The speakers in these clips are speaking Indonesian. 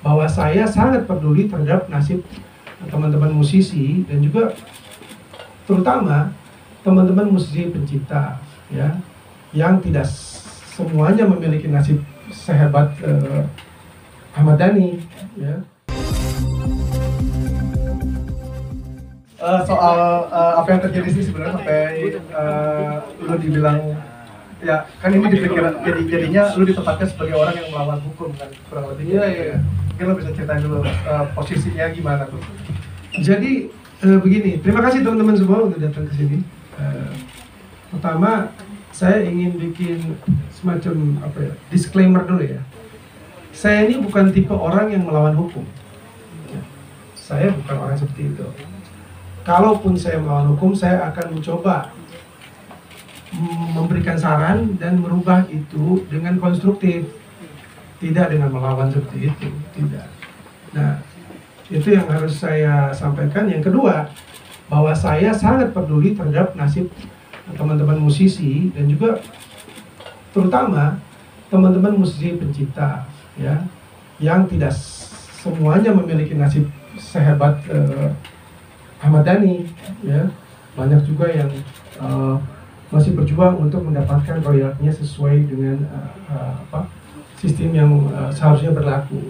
bahwa saya sangat peduli terhadap nasib teman-teman musisi dan juga terutama teman-teman musisi pencipta, ya, yang tidak semuanya memiliki nasib sehebat Ahmad Dhani, ya. Soal apa yang terjadi sih sebenarnya sampai lu dibilang ya kan ini dipikiran jadinya lu ditempatkan sebagai orang yang melawan hukum kan kurang lebih. Iya. Mungkin lu bisa ceritain dulu posisinya gimana tuh. Jadi begini, terima kasih teman-teman semua untuk datang ke sini. Pertama, saya ingin bikin semacam disclaimer dulu ya. Saya ini bukan tipe orang yang melawan hukum. Saya bukan orang seperti itu. Kalaupun saya melawan hukum, saya akan mencoba memberikan saran dan merubah itu dengan konstruktif, tidak dengan melawan seperti itu, tidak. Nah, itu yang harus saya sampaikan. Yang kedua, bahwa saya sangat peduli terhadap nasib teman-teman musisi dan juga terutama teman-teman musisi pencipta, ya, yang tidak semuanya memiliki nasib sehebat Ahmad Dhani, ya. Banyak juga yang masih berjuang untuk mendapatkan royaltinya sesuai dengan sistem yang seharusnya berlaku.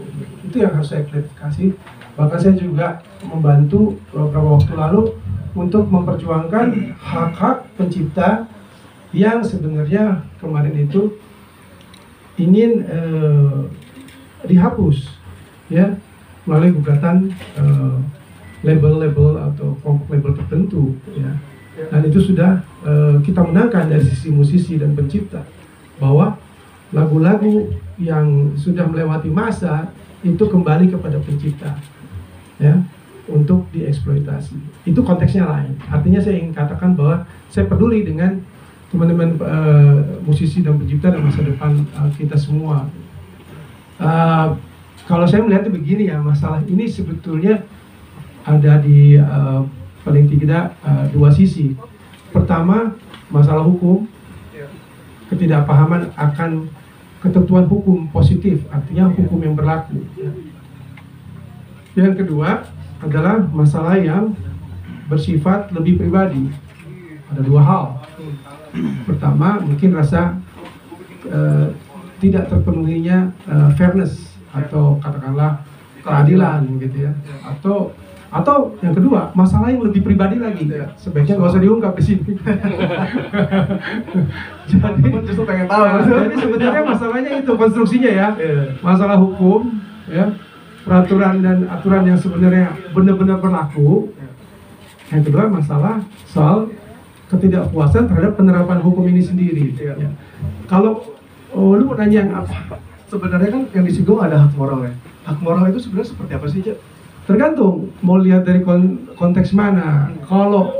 Itu yang harus saya klarifikasi. Bahkan saya juga membantu beberapa waktu lalu untuk memperjuangkan hak-hak pencipta yang sebenarnya kemarin itu ingin dihapus, ya, melalui gugatan label-label atau kelompok label tertentu, ya. Dan itu sudah kita menangkan dari sisi musisi dan pencipta, bahwa lagu-lagu yang sudah melewati masa itu kembali kepada pencipta, ya, untuk dieksploitasi. Itu konteksnya lain. Artinya saya ingin katakan bahwa saya peduli dengan teman-teman musisi dan pencipta dan masa depan kita semua. Kalau saya melihatnya begini ya, masalah ini sebetulnya ada di paling tidak dua sisi. Pertama, masalah hukum, ketidakpahaman akan ketentuan hukum positif, artinya hukum yang berlaku. Yang kedua adalah masalah yang bersifat lebih pribadi. Ada dua hal. Pertama, mungkin rasa tidak terpenuhinya fairness atau katakanlah keadilan gitu ya, atau yang kedua, masalah yang lebih pribadi lagi, sebaiknya nggak usah diungkap di sini. Jadi justru pengen tahu. Jadi sebenarnya masalahnya itu konstruksinya ya, masalah hukum, ya, peraturan dan aturan yang sebenarnya benar-benar berlaku. Yang kedua masalah soal ketidakpuasan terhadap penerapan hukum ini sendiri. Ya. Kalau lu mau nanya yang apa? Sebenarnya kan yang disinggung ada hak moral ya. Hak moral itu sebenarnya seperti apa sih, Cak? Tergantung mau lihat dari konteks mana. Kalau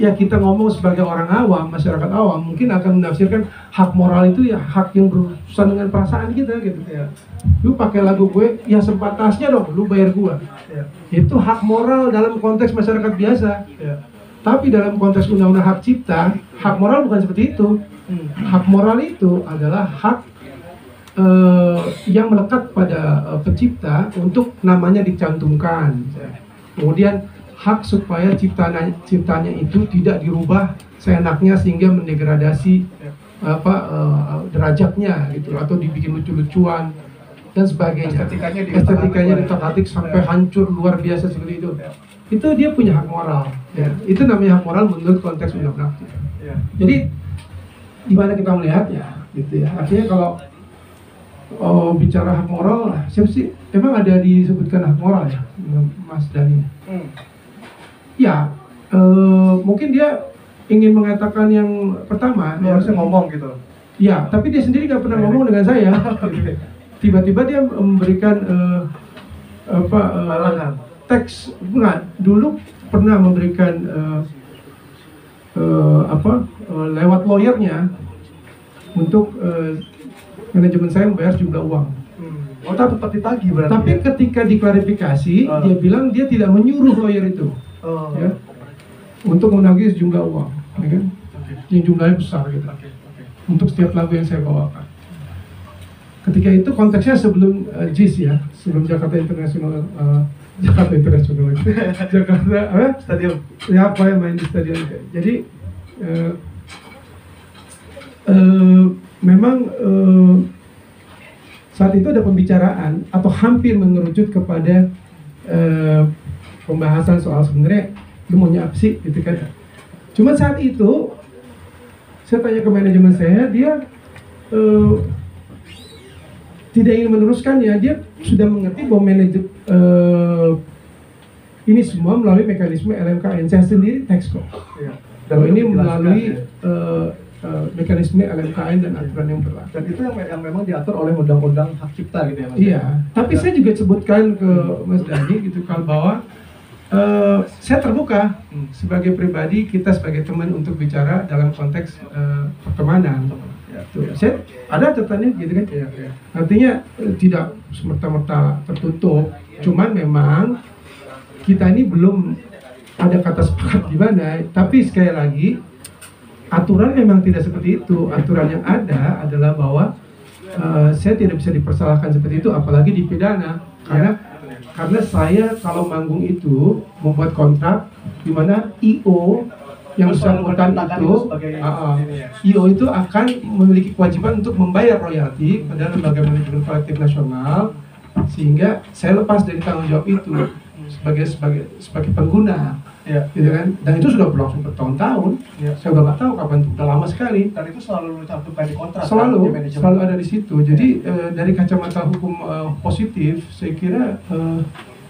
ya kita ngomong sebagai orang awam, masyarakat awam, mungkin akan menafsirkan hak moral itu ya hak yang berurusan dengan perasaan kita gitu ya. Lu pakai lagu gue, ya sepatasnya dong, lu bayar gua. Ya. Itu hak moral dalam konteks masyarakat biasa. Ya. Tapi dalam konteks undang-undang hak cipta, hak moral bukan seperti itu. Hak moral itu adalah hak yang melekat pada pencipta untuk namanya dicantumkan. Kemudian hak supaya ciptanya itu tidak dirubah seenaknya sehingga mendegradasi derajatnya gitu, atau dibikin lucu-lucuan dan sebagainya. Estetikanya ditatik sampai hancur luar biasa seperti itu. Itu dia punya hak moral. Ya. Itu namanya hak moral menurut konteks undang-undang. Ya. Jadi di mana kita melihatnya, gitu ya. Artinya kalau bicara hak moral, siapa sih? Emang ada disebutkan hak moral ya, Mas Dhani? Ya, mungkin dia ingin mengatakan yang pertama. Dia harusnya ngomong gitu. Ya, tapi dia sendiri nggak pernah ngomong dengan saya. Tiba-tiba dia memberikan teks, enggak, dulu pernah memberikan lewat lawyernya untuk manajemen saya membayar jumlah uang. Oh, tetap ditagih berarti. Tapi ketika diklarifikasi, dia bilang dia tidak menyuruh lawyer itu, ya, untuk menagih sejumlah uang, ya kan? Yang jumlahnya besar gitu. Untuk setiap lagu yang saya bawakan. ketika itu konteksnya sebelum JIS ya, sebelum Jakarta International Jakarta International Jakarta Stadion. ya apa yang main di stadion. Jadi memang saat itu ada pembicaraan atau hampir mengerucut kepada pembahasan soal sebenarnya lu maunya apa sih gitu kan. Cuma saat itu saya tanya ke manajemen saya, dia tidak ingin meneruskannya. Dia sudah mengerti bahwa ini semua melalui mekanisme LMKN. Saya sendiri teks kok. Ya. Dan ini melalui mekanisme LMKN dan aturan yang berlaku. Dan itu yang memang diatur oleh undang-undang hak cipta gitu ya Mas? Iya, tapi saya juga sebutkan ke Mas Dani gitu kalau bahwa saya terbuka sebagai pribadi, kita sebagai teman untuk bicara dalam konteks pertemanan. Tuh, saya ada catatannya gitu kan. Iya. Artinya tidak semerta-merta tertutup. Cuman memang kita ini belum ada kata sepakat di mana. Tapi sekali lagi aturan memang tidak seperti itu. Aturan yang ada adalah bahwa saya tidak bisa dipersalahkan seperti itu, apalagi dipidana. Karena saya kalau manggung itu membuat kontrak di mana IO yang bersangkutan itu, IO itu akan memiliki kewajiban untuk membayar royalti pada lembaga manajemen kolektif nasional, sehingga saya lepas dari tanggung jawab itu sebagai pengguna, gitu kan? Dan itu sudah berlangsung bertahun-tahun. Saya udah nggak tahu kapan, udah lama sekali. Dan itu selalu dicantumkan di kontrak. Selalu ada di situ. Jadi dari kacamata hukum positif, saya kira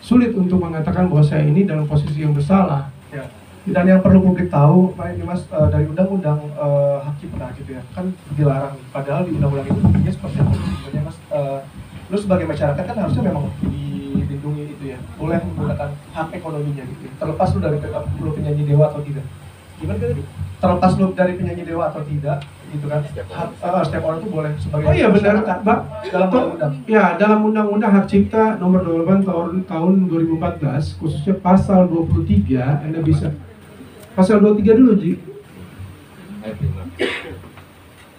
sulit untuk mengatakan bahwa saya ini dalam posisi yang bersalah. Ya. Dan yang perlu publik tahu, Pak ini Mas, dari undang-undang hak cipta gitu ya, kan dilarang. Padahal di undang-undang itu bunyinya seperti apa? Sebenarnya Mas, lu sebagai masyarakat kan harusnya memang dilindungi itu ya, boleh menggunakan hak ekonominya gitu. Terlepas lu dari lu penyanyi dewa atau tidak. Gimana tadi? Terlepas lu dari penyanyi dewa atau tidak, gitu kan? Setiap orang tuh boleh sebagai. Oh iya benar, Mbak. Dalam undang-undang. Ya, dalam undang-undang hak cipta nomor 28 tahun 2014, khususnya pasal 23, Anda bisa pasal 23 dulu, Ji.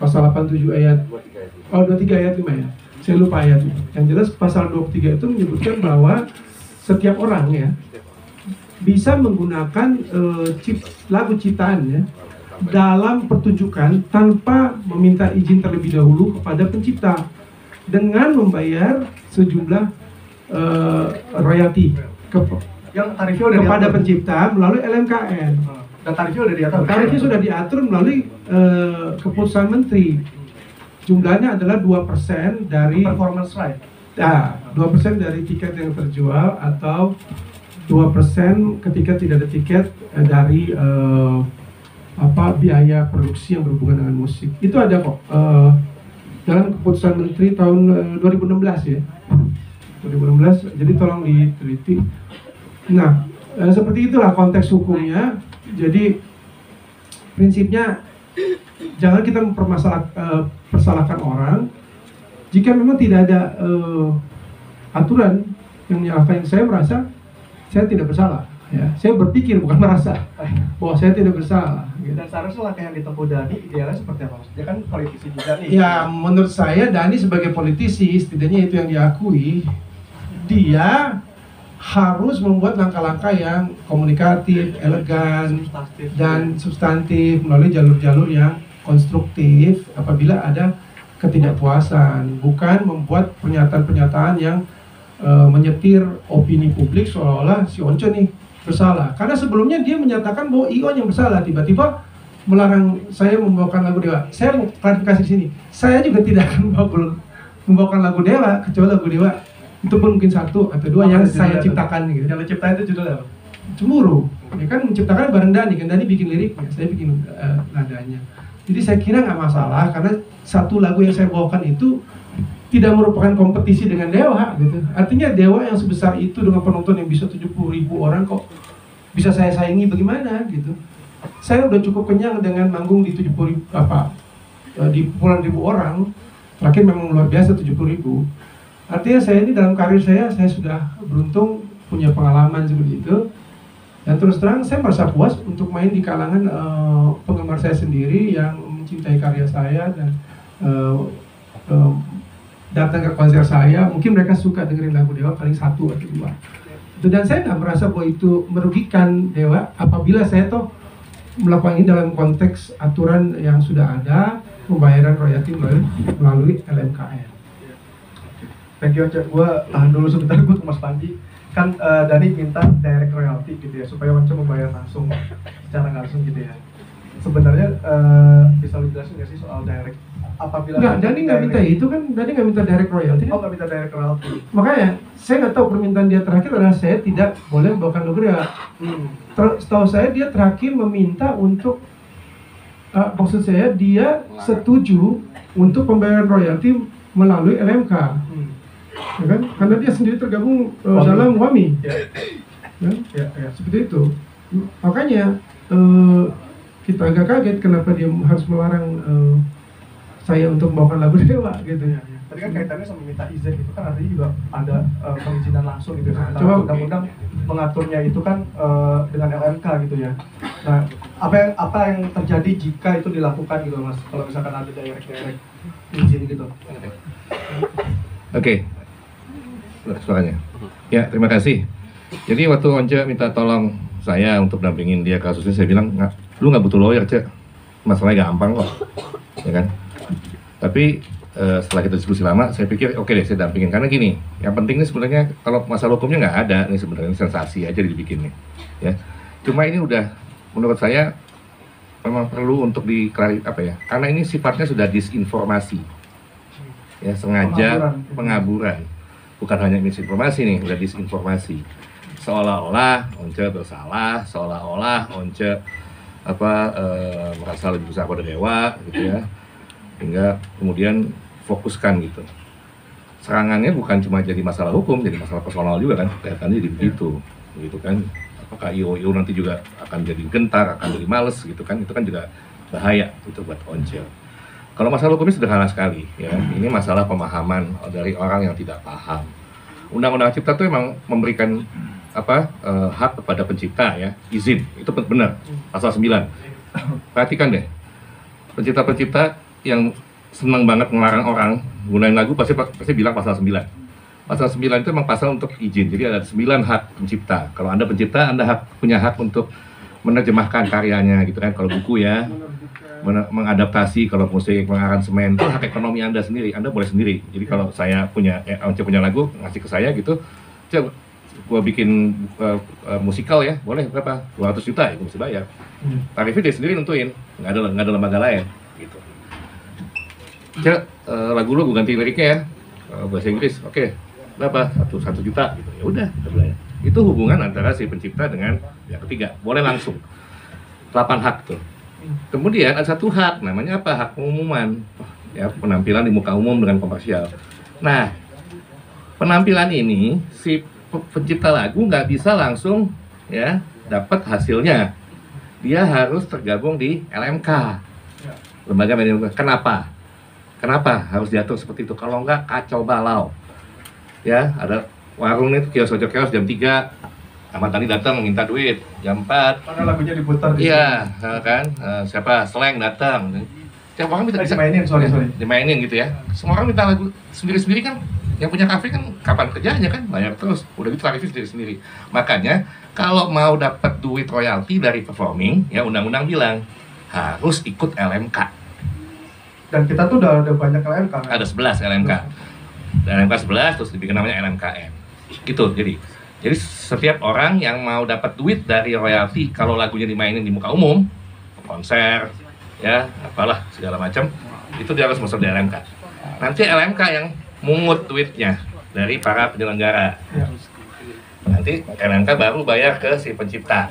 Pasal 87 ayat 23 ayat 5 ya. Saya lupa ayatnya. Yang jelas pasal 23 itu menyebutkan bahwa setiap orang ya bisa menggunakan lagu ciptaan ya dalam pertunjukan tanpa meminta izin terlebih dahulu kepada pencipta dengan membayar sejumlah royalti yang tarifnya udah kepada diatur. Pencipta melalui LMKN. Dan tarifnya udah diatur. Tarifnya sudah diatur melalui keputusan menteri. Jumlahnya adalah 2% dari performance right. Nah, 2% dari tiket yang terjual atau 2% ketika tidak ada tiket dari biaya produksi yang berhubungan dengan musik. Itu ada kok dalam keputusan menteri tahun 2016 ya. 2016, jadi tolong diteliti. Nah, seperti itulah konteks hukumnya. Jadi prinsipnya jangan kita mempersalahkan orang jika memang tidak ada aturan yang menyalahkan. Saya merasa saya tidak bersalah. Ya, saya berpikir bukan merasa bahwa saya tidak bersalah. Gitu. Dan seharusnya langkah yang ditempuh Dani idealnya seperti apa? Dia kan politisi juga nih. Ya, menurut saya Dani sebagai politisi, setidaknya itu yang diakui, dia harus membuat langkah-langkah yang komunikatif, elegan, dan substantif melalui jalur-jalur yang konstruktif apabila ada ketidakpuasan, bukan membuat pernyataan-pernyataan yang menyetir opini publik seolah-olah si Once nih bersalah. Karena sebelumnya dia menyatakan bahwa Ion yang bersalah, tiba-tiba melarang saya membawakan lagu Dewa. Saya mau klarifikasi di sini. Saya juga tidak akan membawakan lagu Dewa, kecuali lagu Dewa itu pun mungkin satu atau dua yang saya ciptakan gitu. Yang diciptain itu judulnya apa? Cemburu. Ya kan menciptakan bareng Dani, kan Dani bikin liriknya, saya bikin nadanya. Jadi saya kira nggak masalah karena satu lagu yang saya bawakan itu tidak merupakan kompetisi dengan Dewa gitu. Artinya Dewa yang sebesar itu dengan penonton yang bisa 70.000 orang kok bisa saya saingi bagaimana gitu. Saya udah cukup kenyang dengan manggung di 70.000 di puluhan ribu orang. Terakhir memang luar biasa 70.000. Artinya saya ini dalam karir saya sudah beruntung punya pengalaman seperti itu. Dan terus terang saya merasa puas untuk main di kalangan penggemar saya sendiri yang mencintai karya saya dan datang ke konser saya, mungkin mereka suka dengerin lagu Dewa paling 1 atau 2. Dan saya nggak merasa bahwa itu merugikan Dewa apabila saya toh melakukan ini dalam konteks aturan yang sudah ada, pembayaran royalti melalui LMKN. Thank you, Cak. Gue tahan dulu sebentar, gue ke Mas Panji. Kan Dani minta direct royalty gitu ya, supaya Once membayar langsung, secara langsung gitu ya. Sebenarnya bisa lu jelasin nggak sih soal direct? Apabila Nggak, Dani nggak minta itu kan, Dani nggak minta direct royalty. Oh, nggak minta direct royalty. Makanya saya nggak tahu permintaan dia terakhir adalah saya tidak boleh membawakan lagu Dewa. Setahu saya dia terakhir meminta untuk maksud saya dia setuju untuk pembayaran royalti melalui LMK, ya kan? Karena dia sendiri tergabung dalam WAMI, ya, seperti itu. Makanya kita agak kaget kenapa dia harus melarang saya untuk membawakan lagu Dewa gitu ya. Tadi kan kaitannya sama minta izin itu kan artinya juga ada perizinan langsung gitu. Nah, coba undang-undang mengaturnya itu kan dengan LMK gitu ya. Nah, apa yang terjadi jika itu dilakukan gitu Mas? Kalau misalkan ada direct izin gitu. Oke. Suaranya. Ya, terima kasih. Jadi waktu Once minta tolong saya untuk dampingin dia kasusnya, saya bilang, lu nggak butuh lawyer, Cek. Masalahnya gampang kok, ya kan? Tapi setelah kita diskusi lama, saya pikir oke deh, saya dampingin. Karena gini, yang penting ini sebenarnya kalau masalah hukumnya nggak ada, ini sebenarnya sensasi aja dibikin nih, ya. Cuma ini udah, menurut saya memang perlu untuk karena ini sifatnya sudah disinformasi, ya, sengaja pengaburan. Bukan hanya misinformasi nih, udah disinformasi. Seolah-olah Once bersalah, seolah-olah Once merasa lebih besar pada Dewa, gitu ya. Hingga kemudian fokuskan gitu. Serangannya bukan cuma jadi masalah hukum, jadi masalah personal juga kan, kelihatannya jadi begitu kan. Apakah IO nanti juga akan jadi gentar, akan jadi males gitu kan, itu kan juga bahaya itu buat Once. Kalau masalah hukumnya sederhana sekali, ya. Ini masalah pemahaman dari orang yang tidak paham. Undang-Undang Cipta itu memang memberikan hak kepada pencipta, ya, izin, itu benar, pasal 9. Perhatikan deh, pencipta-pencipta yang senang banget ngelarang orang gunain lagu pasti bilang pasal 9. Pasal 9 itu memang pasal untuk izin, jadi ada 9 hak pencipta. Kalau Anda pencipta, Anda punya hak untuk menerjemahkan karyanya gitu kan, kalau buku ya, mengadaptasi, kalau musik, mengaransemen, itu hak ekonomi Anda sendiri, Anda boleh sendiri. Jadi kalau saya punya lagu, ngasih ke saya gitu, coba gua bikin musikal ya, boleh berapa? 200 juta, itu mesti bayar. Tarifnya dia sendiri nentuin, nggak ada lembaga lain gitu. Cek, lagu lo gue ganti liriknya ya, bahasa Inggris, oke, berapa? 1 juta gitu, ya udah, kita bayar. Itu hubungan antara si pencipta dengan yang ketiga, boleh langsung. 8 hak tuh. Kemudian ada 1 hak, namanya apa? Hak pengumuman, ya, penampilan di muka umum dengan komersial. Nah, penampilan ini si pencipta lagu nggak bisa langsung ya dapat hasilnya. Dia harus tergabung di LMK, lembaga manajemen. Kenapa harus diatur seperti itu? Kalau nggak kacau balau. Ya, ada warung nih, kios jam 3. Ahmad Dhani datang minta duit jam 4. Karena lagunya diputar di iya, kan? Siapa? Slang datang. Tiap orang minta dimainin, sorry. Dimainin gitu ya. Semua orang minta lagu sendiri-sendiri kan. Yang punya kafe kan kapan kerjanya kan? Bayar terus. Udah gitu tarifnya sendiri-sendiri. Makanya kalau mau dapat duit royalti dari performing, ya undang-undang bilang harus ikut LMK. Dan kita tuh udah ada banyak LMK kan? Ada 11 LMK. LMK 11 terus dibikin namanya LMKM. Gitu. Jadi setiap orang yang mau dapat duit dari royalti kalau lagunya dimainin di muka umum, konser, ya apalah segala macam, itu dia harus masuk di LMK. Nanti LMK yang mungut duitnya dari para penyelenggara. Nanti LMK baru bayar ke si pencipta.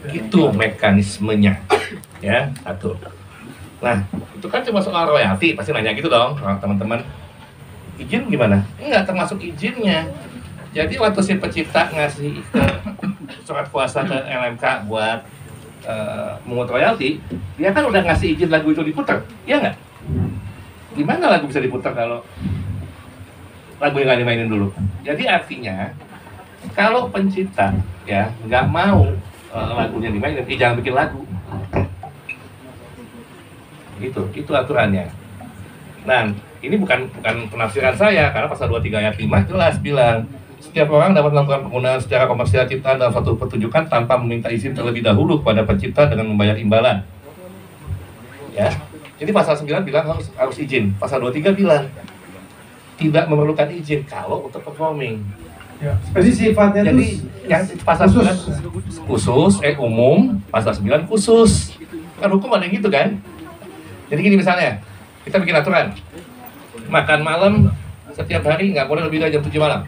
Itu mekanismenya, ya, atur. Nah, itu kan cuma soal royalti, pasti nanya gitu dong teman-teman. Izin gimana? Enggak termasuk izinnya. Jadi waktu si pencipta ngasih surat kuasa ke LMK buat mengut royalti, dia kan udah ngasih izin lagu itu diputar, iya nggak? Gimana lagu bisa diputar kalau lagu yang nggak dimainin dulu? Jadi artinya kalau pencipta ya nggak mau lagunya dimainin, jangan bikin lagu. Itu aturannya. Nah, ini bukan penafsiran saya, karena pasal 23 ayat 5 jelas bilang setiap orang dapat melakukan penggunaan secara komersial ciptaan dalam suatu pertunjukan tanpa meminta izin terlebih dahulu kepada pencipta dengan membayar imbalan. Ya, jadi pasal 9 bilang harus izin, pasal 23 bilang tidak memerlukan izin kalau untuk performing. Ya. Jadi sifatnya Jadi itu yang pasal 9 khusus, umum, pasal 9 khusus. Kan hukum ada yang gitu kan? Jadi gini misalnya, kita bikin aturan makan malam setiap hari nggak boleh lebih dari jam 7 malam.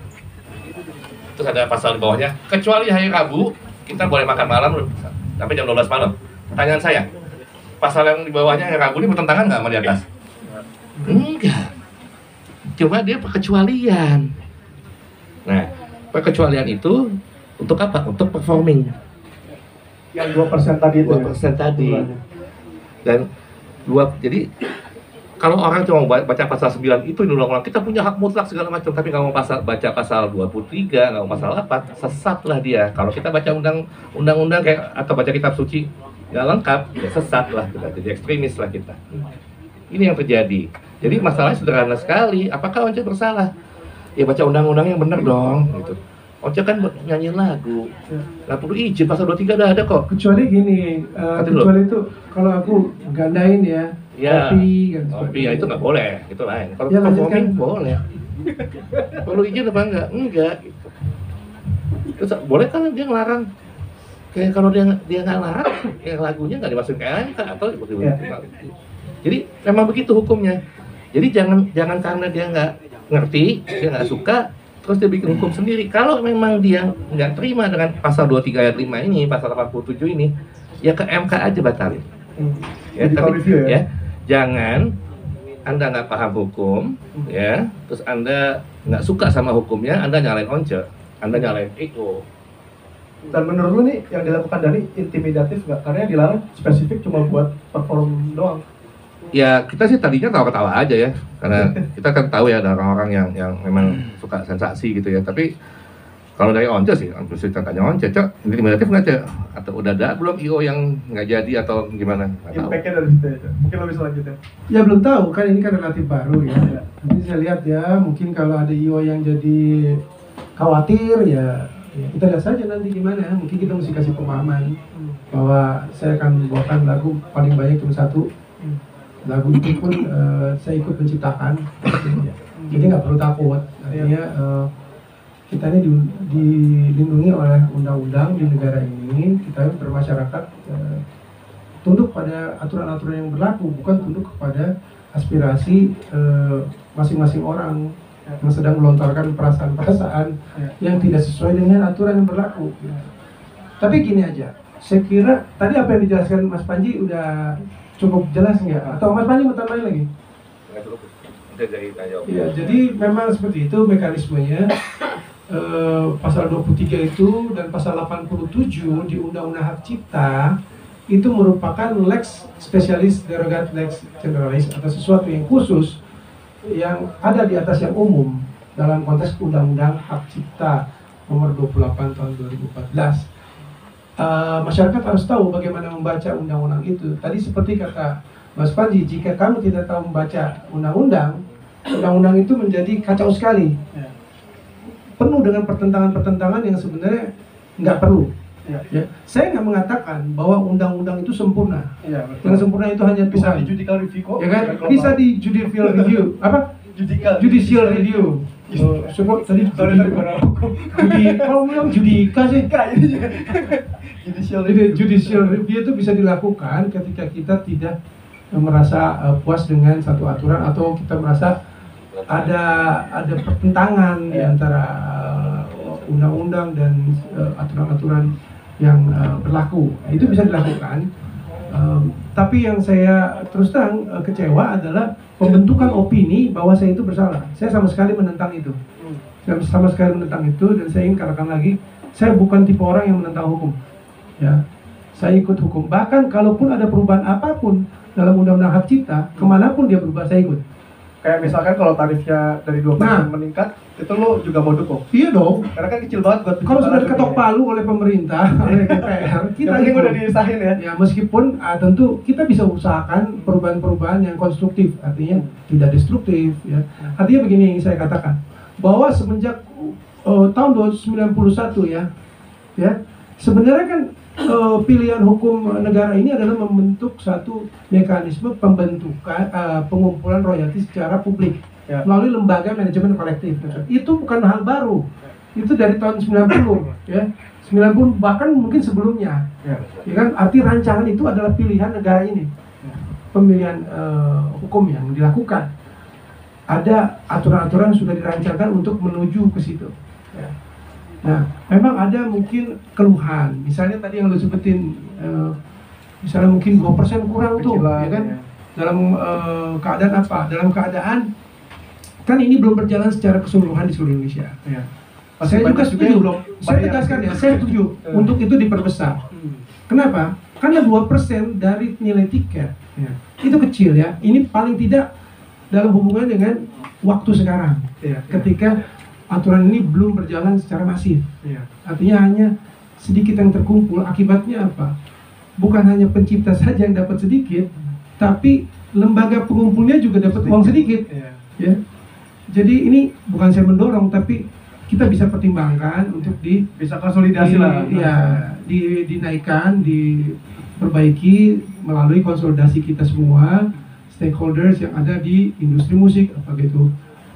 Terus ada pasal di bawahnya, kecuali hari Rabu kita boleh makan malam sampai jam 12 malam. Pertanyaan saya, pasal yang di bawahnya hari Rabu ini bertentangan nggak sama di atas? Enggak. Cuma dia perkecualian. Nah, perkecualian itu untuk apa? Untuk performing. Yang 2% tadi itu. 2% tadi. Dan jadi kalau orang cuma baca pasal 9 itu diulang-ulang, kita punya hak mutlak segala macam, tapi kalau mau baca pasal 23, nggak mau pasal 8, sesatlah dia. Kalau kita baca undang-undang kayak atau baca kitab suci nggak lengkap, ya sesat lah kita, jadi ekstremis lah kita. Ini yang terjadi. Jadi masalahnya sederhana sekali. Apakah Once bersalah? Ya baca undang-undang yang benar dong. Gitu. Once kan nyanyiin lagu, nggak perlu izin. Pasal 23 udah ada kok. kecuali gini, kecuali itu kalau aku gandain ya, Ya, kopi, kopi ya itu nggak boleh, itu lain. Kalau Ya, performing lanjutkan. boleh. Perlu izin apa enggak? Enggak. Gitu. Terus boleh kan dia ngelarang? Kayak kalau dia nggak larang, kayak lagunya nggak dimasukin ke MK atau Jadi memang begitu hukumnya. Jadi jangan karena dia nggak ngerti, dia nggak suka, terus dia bikin hukum sendiri. Kalau memang dia nggak terima dengan pasal 23 ayat 5 ini, pasal 87 ini, ya ke MK aja batalin. Ya, Jadi tapi, review ya? jangan Anda nggak paham hukum, ya, terus Anda nggak suka sama hukumnya, Anda nyalain Once, Anda nyalain Eko. Dan menurut lu nih yang dilakukan Dani intimidatif nggak? Karena yang dilarang spesifik cuma buat perform doang. Ya kita sih tadinya ketawa-ketawa aja ya, karena kita kan tahu ya ada orang-orang yang memang suka sensasi gitu ya. Tapi kalau dari Once sih, justru tanya Once, Cok, intimidatif nggak Cok? Atau udah ada belum IO yang nggak jadi atau gimana? Nggak tahu. Impact-nya dari situ ya. Mungkin lebih selanjutnya. Ya belum tahu kan, ini kan relatif baru ya. Nanti saya lihat ya, mungkin kalau ada IO yang jadi khawatir ya kita lihat saja nanti gimana. Mungkin kita mesti kasih pemahaman bahwa saya akan bawakan lagu paling banyak cuma satu. Lagu itu pun saya ikut menciptakan. Jadi nggak perlu takut. Artinya kita ini dilindungi oleh undang-undang di negara ini. Kita bermasyarakat tunduk pada aturan-aturan yang berlaku, bukan tunduk kepada aspirasi masing-masing orang yang sedang melontarkan perasaan-perasaan yang tidak sesuai dengan aturan yang berlaku. Tapi gini aja, saya kira tadi apa yang dijelaskan Mas Panji udah cukup jelas nggak? Atau Mas Panji mau tambahin lagi? Ya, jadi memang seperti itu mekanismenya. Pasal 23 itu dan pasal 87 di Undang-Undang Hak Cipta itu merupakan lex specialis derogat lex generalis atau sesuatu yang khusus yang ada di atas yang umum dalam konteks Undang-Undang Hak Cipta nomor 28 tahun 2014. Masyarakat harus tahu bagaimana membaca undang-undang itu. Tadi seperti kata Mas Panji, jika kamu tidak tahu membaca undang-undang itu menjadi kacau sekali. Penuh dengan pertentangan-pertentangan yang sebenarnya nggak perlu. Ya. Saya nggak mengatakan bahwa undang-undang itu sempurna. Yang sempurna itu hanya bisa di judicial review kok. Ya kan? Bisa di judicial review. Apa? Judicial review. Sebut tadi kalau bilang judika sih. Judicial review itu bisa dilakukan ketika kita tidak merasa puas dengan satu aturan atau kita merasa ada pertentangan di antara undang-undang dan aturan-aturan yang berlaku. Itu bisa dilakukan. Tapi yang saya terus terang kecewa adalah pembentukan opini bahwa saya itu bersalah. Saya sama sekali menentang itu. Saya sama sekali menentang itu, dan saya ingin katakan lagi, saya bukan tipe orang yang menentang hukum. Ya, saya ikut hukum. Bahkan kalaupun ada perubahan apapun dalam Undang-Undang Hak Cipta, kemanapun dia berubah saya ikut. Kayak misalkan kalau tarifnya dari 2% Nah. meningkat, itu lo juga mau dukung. Iya dong. Karena kan kecil banget buat Kalau sudah diketok dunia. palu oleh pemerintah, oleh DPR, kita Yang penting ikut. udah disahin ya. Ya meskipun tentu kita bisa usahakan perubahan-perubahan yang konstruktif, artinya tidak destruktif. Ya. Artinya begini yang saya katakan, bahwa semenjak tahun 1991 ya sebenarnya kan pilihan hukum negara ini adalah membentuk satu mekanisme pembentukan pengumpulan royalti secara publik Ya. melalui lembaga manajemen kolektif. Itu bukan hal baru. Itu dari tahun 90 ya. 90 bahkan mungkin sebelumnya. Ya. Ya kan arti rancangan itu adalah pilihan negara ini. Pemilihan hukum yang dilakukan. Ada aturan-aturan yang sudah dirancangkan untuk menuju ke situ. Ya. Nah, memang ada mungkin keluhan. Misalnya tadi yang lo sebutin, misalnya mungkin 2% kurang tuh, Kecilan, ya kan? ya. Dalam keadaan apa? Dalam keadaan kan ini belum berjalan secara keseluruhan di seluruh Indonesia. Iya. Saya juga banyak setuju. yang belum Saya bayar. tegaskan ya, saya setuju untuk itu diperbesar. Kenapa? Karena 2% dari nilai tiket Iya. itu kecil ya. Ini paling tidak dalam hubungan dengan waktu sekarang. Iya. Ketika aturan ini belum berjalan secara masif. Iya. Artinya hanya sedikit yang terkumpul. Akibatnya apa? Bukan hanya pencipta saja yang dapat sedikit, tapi lembaga pengumpulnya juga dapat uang sedikit. Iya. Ya. Jadi ini bukan saya mendorong, tapi kita bisa pertimbangkan untuk Bisa konsolidasi lah. dinaikkan, diperbaiki melalui konsolidasi kita semua stakeholders yang ada di industri musik, apakah itu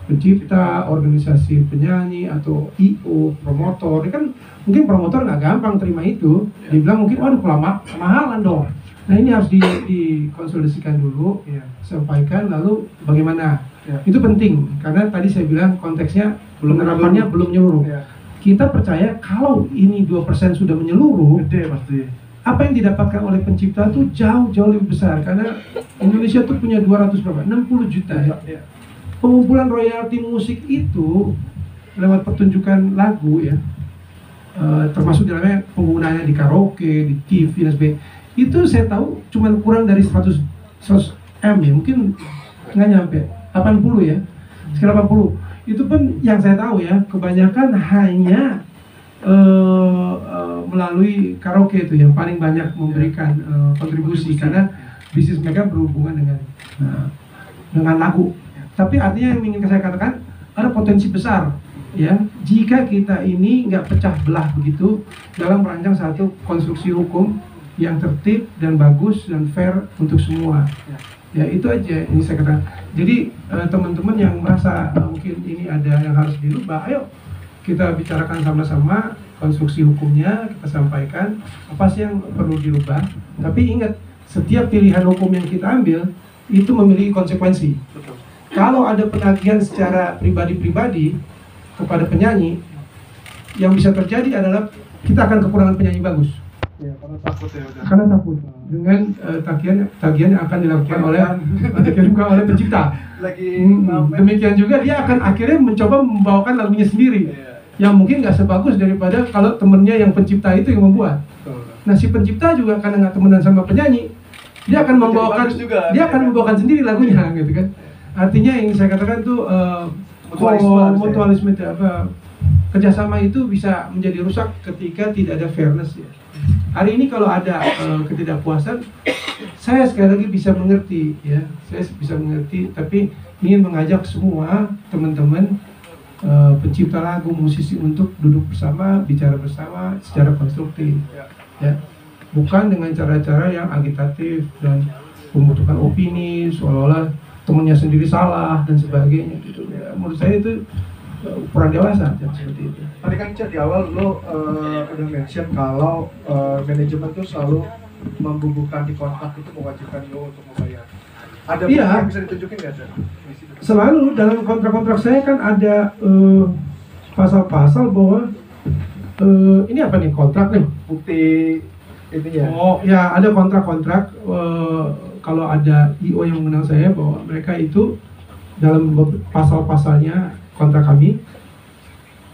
pencipta, organisasi penyanyi atau IO, promotor. Ini kan mungkin promotor nggak gampang terima itu. Dia bilang mungkin waduh kemahalan dong. Nah ini harus dikonsolidasikan dulu, Iya. sampaikan lalu bagaimana. Ya. Itu penting karena tadi saya bilang konteksnya penerapannya belum menyeluruh. Iya. Kita percaya kalau ini 2% sudah menyeluruh, Gede pasti. apa yang didapatkan oleh pencipta itu jauh lebih besar karena Indonesia tuh punya 200 berapa? 60 juta ya. Iya. Pengumpulan royalti musik itu lewat pertunjukan lagu ya, termasuk dalamnya penggunaannya di karaoke, di TV dan sebagainya. Itu saya tahu cuma kurang dari 100 M ya, mungkin nggak nyampe 80 ya, sekitar 80. Itu pun yang saya tahu ya, kebanyakan hanya melalui karaoke itu yang paling banyak memberikan kontribusi karena bisnis mereka berhubungan dengan lagu. Tapi artinya yang ingin saya katakan ada potensi besar ya jika kita ini nggak pecah belah begitu dalam merancang satu konstruksi hukum yang tertib dan bagus dan fair untuk semua. Ya itu aja ini saya katakan. Jadi teman-teman yang merasa mungkin ini ada yang harus dirubah, ayo kita bicarakan sama-sama konstruksi hukumnya, kita sampaikan apa sih yang perlu dirubah. Tapi ingat, setiap pilihan hukum yang kita ambil itu memiliki konsekuensi. Kalau ada penagihan secara pribadi-pribadi kepada penyanyi, yang bisa terjadi adalah kita akan kekurangan penyanyi bagus. Ya, karena takut ya udah. Karena takut dengan tagihan yang akan dilakukan oleh pencipta. Lagi Demikian juga dia akan akhirnya mencoba membawakan lagunya sendiri, yang mungkin nggak sebagus daripada kalau temennya yang pencipta itu yang membuat. Nah si pencipta juga karena nggak temenan sama penyanyi, dia akan membawakan sendiri lagunya gitu kan. Artinya yang saya katakan tuh mutualisme kerjasama itu bisa menjadi rusak ketika tidak ada fairness ya. Hari ini kalau ada ketidakpuasan, saya sekali lagi bisa mengerti ya, saya bisa mengerti, tapi ingin mengajak semua teman-teman pencipta lagu, musisi untuk duduk bersama, bicara bersama secara konstruktif ya, bukan dengan cara-cara yang agitatif dan membutuhkan opini seolah-olah temannya sendiri salah dan sebagainya gitu ya. Menurut saya itu kurang dewasa seperti itu. Tadi kan Cak di awal lo udah mention kalau manajemen tuh selalu membubuhkan di kontrak itu mewajibkan lo untuk membayar. Ada bukti yang bisa ditunjukin nggak Cak? Selalu dalam kontrak-kontrak saya kan ada pasal-pasal bahwa ini apa nih kontrak nih? Bukti ininya. Oh ya ada kontrak-kontrak kalau ada IO yang mengenal saya bahwa mereka itu dalam pasal-pasalnya kontrak kami,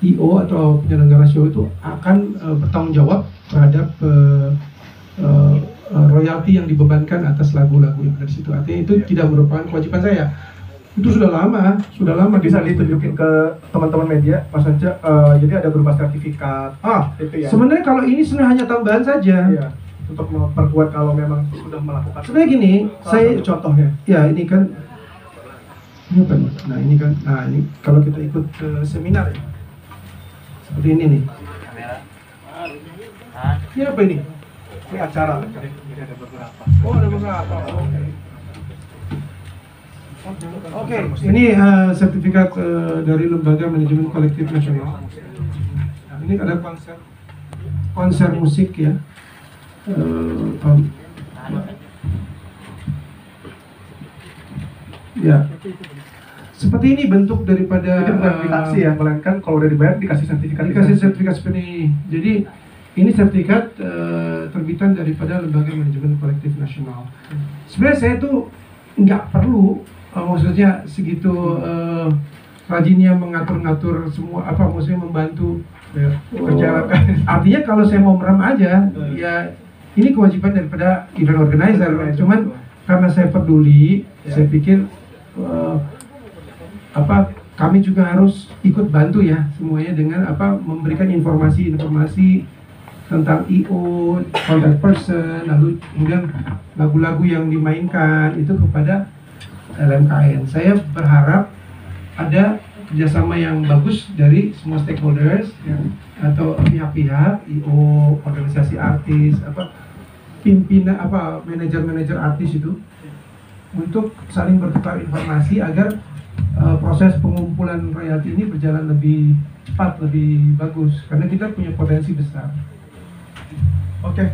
IO atau penyelenggara show itu akan bertanggung jawab terhadap royalti yang dibebankan atas lagu-lagu yang ada di situ. Artinya itu tidak merupakan kewajiban saya. Itu sudah lama Bisa ditunjukin ke teman-teman media, Mas Anja. Jadi ada berupa sertifikat. Itu ya. Sebenarnya kalau ini sebenarnya hanya tambahan saja. Iya. Untuk memperkuat kalau memang sudah melakukan. Sebenarnya gini, Salah satu contohnya. Ya ini kan, ini apa nih? Nah ini kalau kita ikut seminar ya, seperti ini nih. Ini apa ini? Ini acara. Jadi ada beberapa. Oh ada beberapa. Oke, ini sertifikat dari Lembaga Manajemen Kolektif Nasional. Nah, ini ada konser musik ya. Ya, seperti ini bentuk daripada. Jadi bukan ditaksi ya, melainkan kalau udah dibayar dikasih sertifikat. Dikasih sertifikat seperti ini. Jadi ini sertifikat terbitan daripada Lembaga Manajemen Kolektif Nasional. Sebenarnya saya tuh nggak perlu, maksudnya segitu rajinnya mengatur-ngatur semua maksudnya membantu kerja. Artinya kalau saya mau merem aja, ya ini kewajiban daripada event organizer. Cuman karena saya peduli, saya pikir kami juga harus ikut bantu ya semuanya dengan memberikan informasi tentang I.O, contact person, lalu kemudian lagu-lagu yang dimainkan itu kepada LMKN. Saya berharap ada kerjasama yang bagus dari semua stakeholders atau pihak-pihak I.O, organisasi artis, pimpinan manajer-manajer artis itu untuk saling bertukar informasi agar proses pengumpulan royalti ini berjalan lebih cepat, lebih bagus karena kita punya potensi besar. Oke.